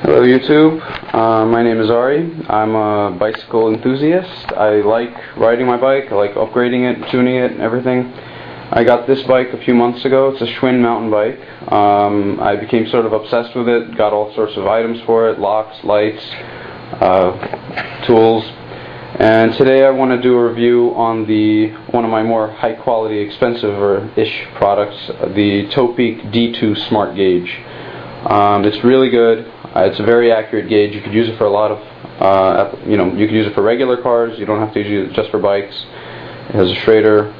Hello YouTube, my name is Ari. I'm a bicycle enthusiast. I like riding my bike, I like upgrading it, tuning it, and everything. I got this bike a few months ago. It's a Schwinn mountain bike. I became sort of obsessed with it, got all sorts of items for it, locks, lights, tools. And today I want to do a review on one of my more high quality, expensive-ish products, the Topeak D2 Smartgauge. It's really good. It's a very accurate gauge. You could use it for a lot of, you could use it for regular cars. You don't have to use it just for bikes. It has a Schrader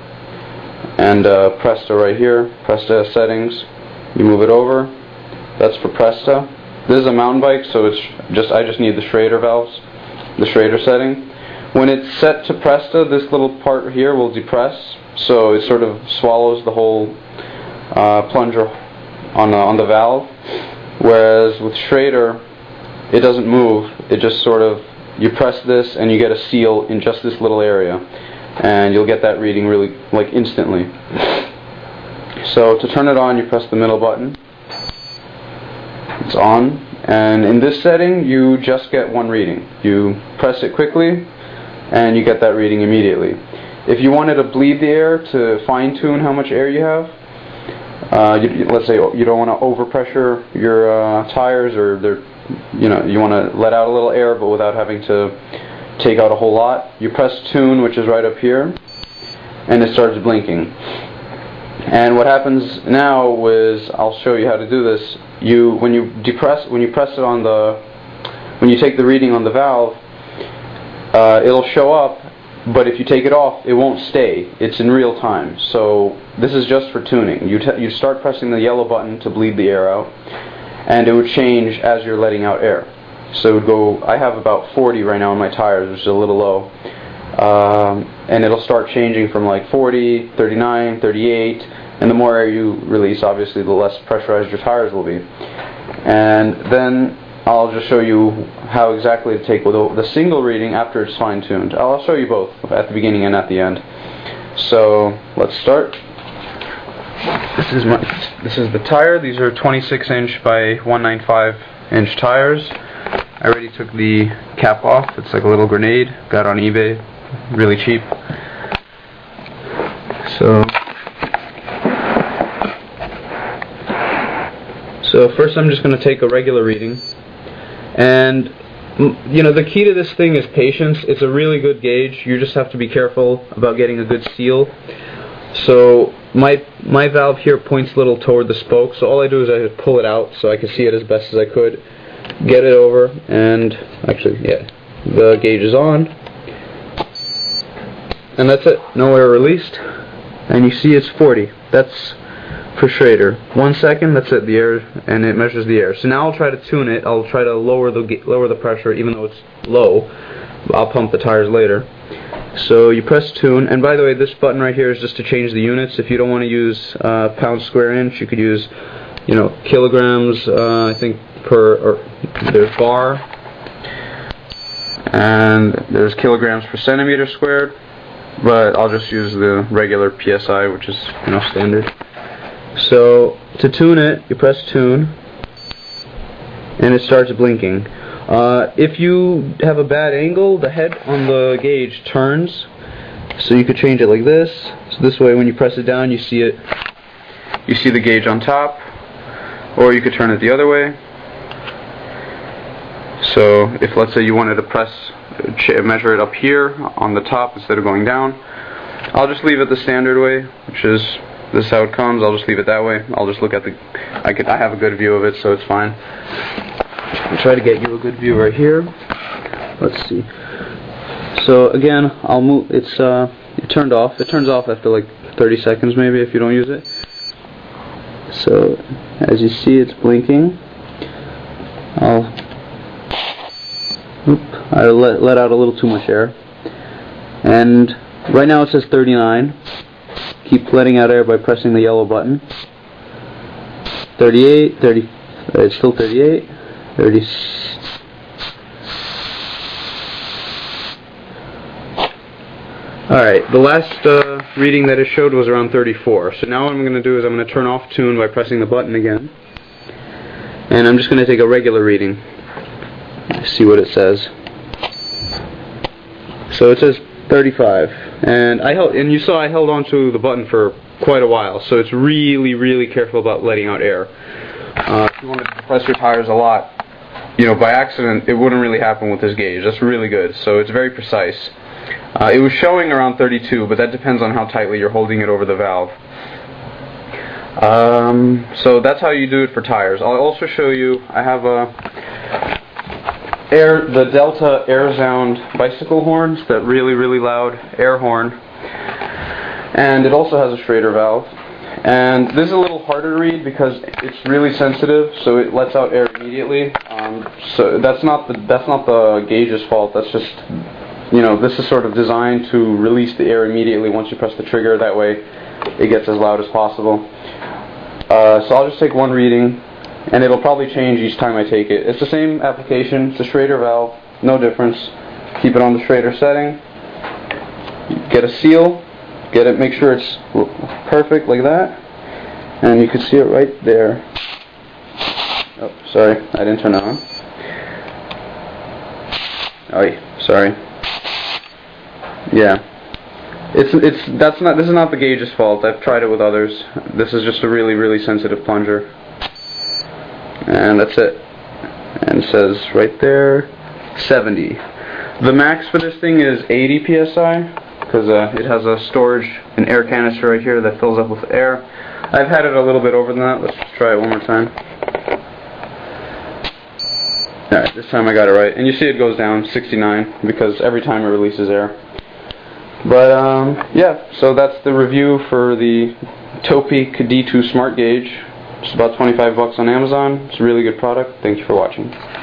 and Presta right here. Presta settings. You move it over. That's for Presta. This is a mountain bike, so I just need the Schrader valves, the Schrader setting. When it's set to Presta, this little part here will depress, so it sort of swallows the whole plunger on the valve. Whereas with Schrader, it doesn't move. It just sort of, you press this and you get a seal in just this little area, and you'll get that reading really instantly. So to turn it on, you press the middle button. It's on, and in this setting, you just get one reading. You press it quickly, and you get that reading immediately. If you wanted to bleed the air to fine-tune how much air you have, let's say you don't want to overpressure your tires, or you want to let out a little air but without having to take out a whole lot. You press tune, which is right up here, and it starts blinking. And what happens now is, I'll show you how to do this. When you press it on when you take the reading on the valve, it'll show up. But if you take it off, it won't stay. It's in real time. So this is just for tuning. You start pressing the yellow button to bleed the air out, and it would change as you're letting out air. So it would go, I have about 40 right now on my tires, which is a little low. And it'll start changing from like 40, 39, 38, and the more air you release, obviously, the less pressurized your tires will be. And then I'll just show you how exactly to take the single reading after it's fine-tuned. I'll show you both at the beginning and at the end. So let's start. This is the tire. These are 26-inch by 195-inch tires. I already took the cap off. It's like a little grenade. Got it on eBay, really cheap. So first I'm just going to take a regular reading. And the key to this thing is patience. It's a really good gauge. You just have to be careful about getting a good seal. So my valve here points a little toward the spoke, so all I do is I pull it out so I can see it as best as I could, get it over, and actually, yeah, the gauge is on, and that's it. No air released, and you see it's 40. That's for Schrader. 1 second, that's it, the air, and it measures the air. So now I'll try to tune it. I'll try to lower the pressure, even though it's low. I'll pump the tires later. So you press tune, and by the way, this button right here is just to change the units. If you don't want to use pound square inch, you could use, kilograms. I think there's bar, and there's kilograms per centimeter squared. But I'll just use the regular PSI, which is standard. So to tune it, you press tune, and it starts blinking. If you have a bad angle, the head on the gauge turns, so you could change it like this. So this way, when you press it down, you see the gauge on top, or you could turn it the other way. So if, let's say, you wanted to measure it up here on the top instead of going down, I'll just leave it the standard way, which is this is how it comes. I'll just leave it that way. I'll just look at I have a good view of it, so it's fine. I'll try to get you a good view right here. Let's see. So again, I'll move. It turned off. It turns off after like 30 seconds maybe if you don't use it. So as you see, it's blinking. I let out a little too much air, and right now it says 39. Keep letting out air by pressing the yellow button. 38, 30. It's still 38. 30. Alright, the last reading that it showed was around 34. So now what I'm going to do is I'm going to turn off tune by pressing the button again. And I'm just going to take a regular reading. see what it says. So it says 35, and you saw I held onto the button for quite a while, so it's really careful about letting out air. If you want to depress your tires a lot, by accident, it wouldn't really happen with this gauge. That's really good. So it's very precise. It was showing around 32, but that depends on how tightly you're holding it over the valve. So that's how you do it for tires. I'll also show you, I have the Delta AirZound bicycle horns, that really loud air horn. And it also has a Schrader valve. And this is a little harder to read because it's really sensitive, so it lets out air immediately. So that's not the gauge's fault. That's just, this is sort of designed to release the air immediately once you press the trigger. That way, it gets as loud as possible. So I'll just take one reading, and it'll probably change each time I take it. It's the same application. It's a Schrader valve, no difference. Keep it on the Schrader setting. Get a seal. Get it. Make sure it's perfect like that, and you can see it right there. Oh, sorry, I didn't turn it on. Oh, sorry. Yeah, this is not the gauge's fault. I've tried it with others. This is just a really sensitive plunger, and that's it. And it says right there, 70. The max for this thing is 80 psi. Because it has a storage, an air canister right here that fills up with air. I've had it a little bit over than that. Let's just try it one more time. Alright, this time I got it right. And you see it goes down 69 because every time it releases air. But yeah, so that's the review for the Topeak D2 Smart Gauge. It's about $25 on Amazon. It's a really good product. Thank you for watching.